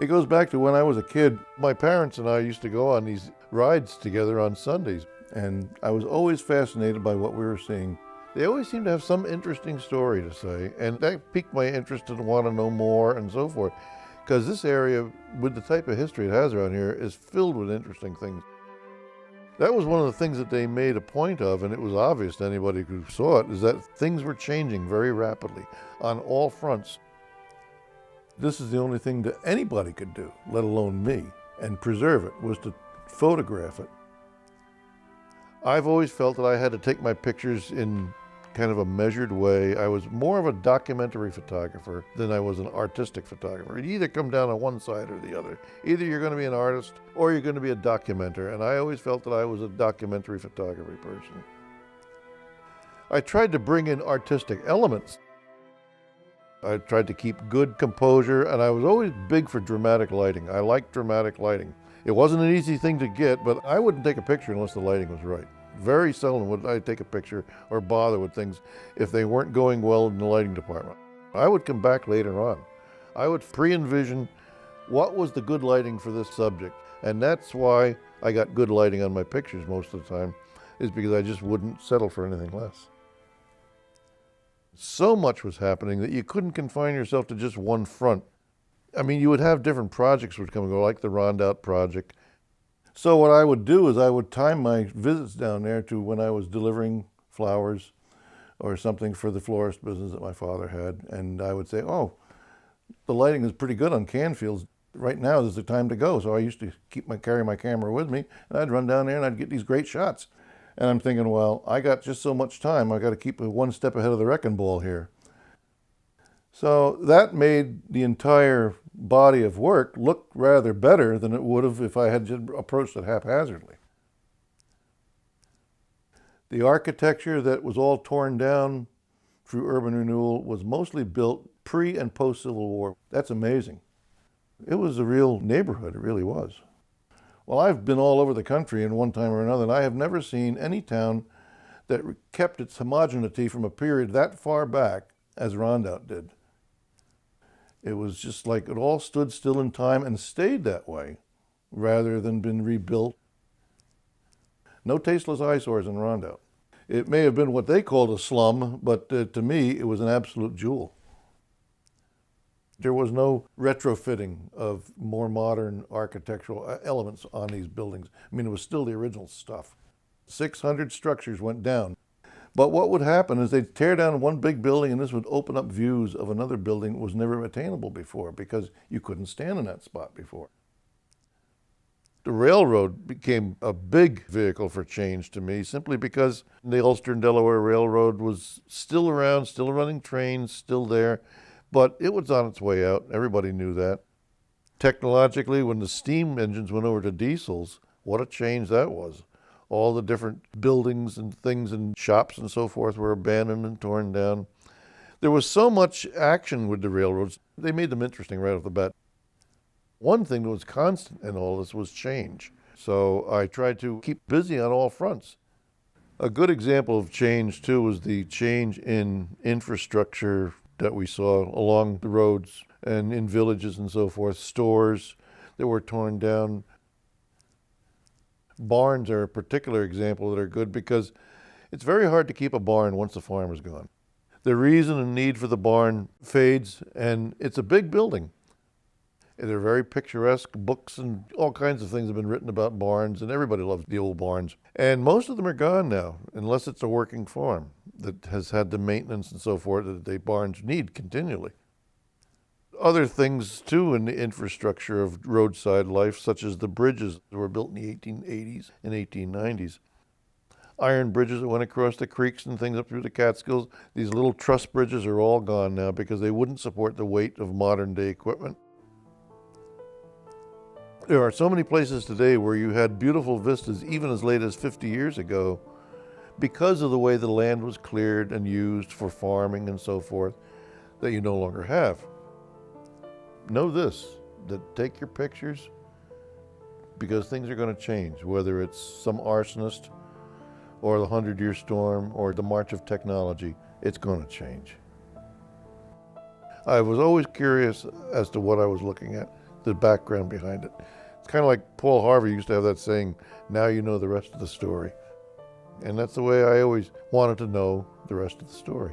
It goes back to when I was a kid. My parents and I used to go on these rides together on Sundays, and I was always fascinated by what we were seeing. They always seemed to have some interesting story to say, and that piqued my interest to want to know more and so forth, because this area, with the type of history it has around here, is filled with interesting things. That was one of the things that they made a point of, and it was obvious to anybody who saw it, is that things were changing very rapidly on all fronts. This is the only thing that anybody could do, let alone me, and preserve it, was to photograph it. I've always felt that I had to take my pictures in kind of a measured way. I was more of a documentary photographer than I was an artistic photographer. You either come down on one side or the other. Either you're going to be an artist or you're going to be a documenter, and I always felt that I was a documentary photography person. I tried to bring in artistic elements. I tried to keep good composure, and I was always big for dramatic lighting. I liked dramatic lighting. It wasn't an easy thing to get, but I wouldn't take a picture unless the lighting was right. Very seldom would I take a picture or bother with things if they weren't going well in the lighting department. I would come back later on. I would pre-envision what was the good lighting for this subject, and that's why I got good lighting on my pictures most of the time, is because I just wouldn't settle for anything less. So much was happening that you couldn't confine yourself to just one front. I mean, you would have different projects would come and go, like the Rondout project. So what I would do is I would time my visits down there to when I was delivering flowers or something for the florist business that my father had. And I would say, oh, the lighting is pretty good on Canfields. Right now is the time to go. So I used to carry my camera with me, and I'd run down there and I'd get these great shots. And I'm thinking, well, I got just so much time. I got to keep one step ahead of the wrecking ball here. So that made the entire body of work look rather better than it would have if I had just approached it haphazardly. The architecture that was all torn down through urban renewal was mostly built pre and post Civil War. That's amazing. It was a real neighborhood, it really was. Well, I've been all over the country in one time or another, and I have never seen any town that kept its homogeneity from a period that far back as Rondout did. It was just like it all stood still in time and stayed that way, rather than been rebuilt. No tasteless eyesores in Rondout. It may have been what they called a slum, but to me, it was an absolute jewel. There was no retrofitting of more modern architectural elements on these buildings. I mean, it was still the original stuff. 600 structures went down. But what would happen is they'd tear down one big building, and this would open up views of another building that was never attainable before because you couldn't stand in that spot before. The railroad became a big vehicle for change to me simply because the Ulster and Delaware Railroad was still around, still running trains, still there. But it was on its way out. Everybody knew that. Technologically, when the steam engines went over to diesels, what a change that was. All the different buildings and things and shops and so forth were abandoned and torn down. There was so much action with the railroads, they made them interesting right off the bat. One thing that was constant in all this was change. So I tried to keep busy on all fronts. A good example of change, too, was the change in infrastructure that we saw along the roads and in villages and so forth. Stores that were torn down. Barns are a particular example that are good because it's very hard to keep a barn once the farm is gone. The reason and need for the barn fades, and it's a big building. They're very picturesque. Books and all kinds of things have been written about barns, and everybody loves the old barns. And most of them are gone now, unless it's a working farm that has had the maintenance and so forth that the barns need continually. Other things, too, in the infrastructure of roadside life, such as the bridges that were built in the 1880s and 1890s. Iron bridges that went across the creeks and things up through the Catskills. These little truss bridges are all gone now because they wouldn't support the weight of modern-day equipment. There are so many places today where you had beautiful vistas even as late as 50 years ago because of the way the land was cleared and used for farming and so forth that you no longer have. Know this, that take your pictures because things are going to change, whether it's some arsonist or the 100-year storm or the march of technology, it's going to change. I was always curious as to what I was looking at. the background behind it. It's kind of like Paul Harvey used to have that saying, now you know the rest of the story. And that's the way I always wanted to know the rest of the story.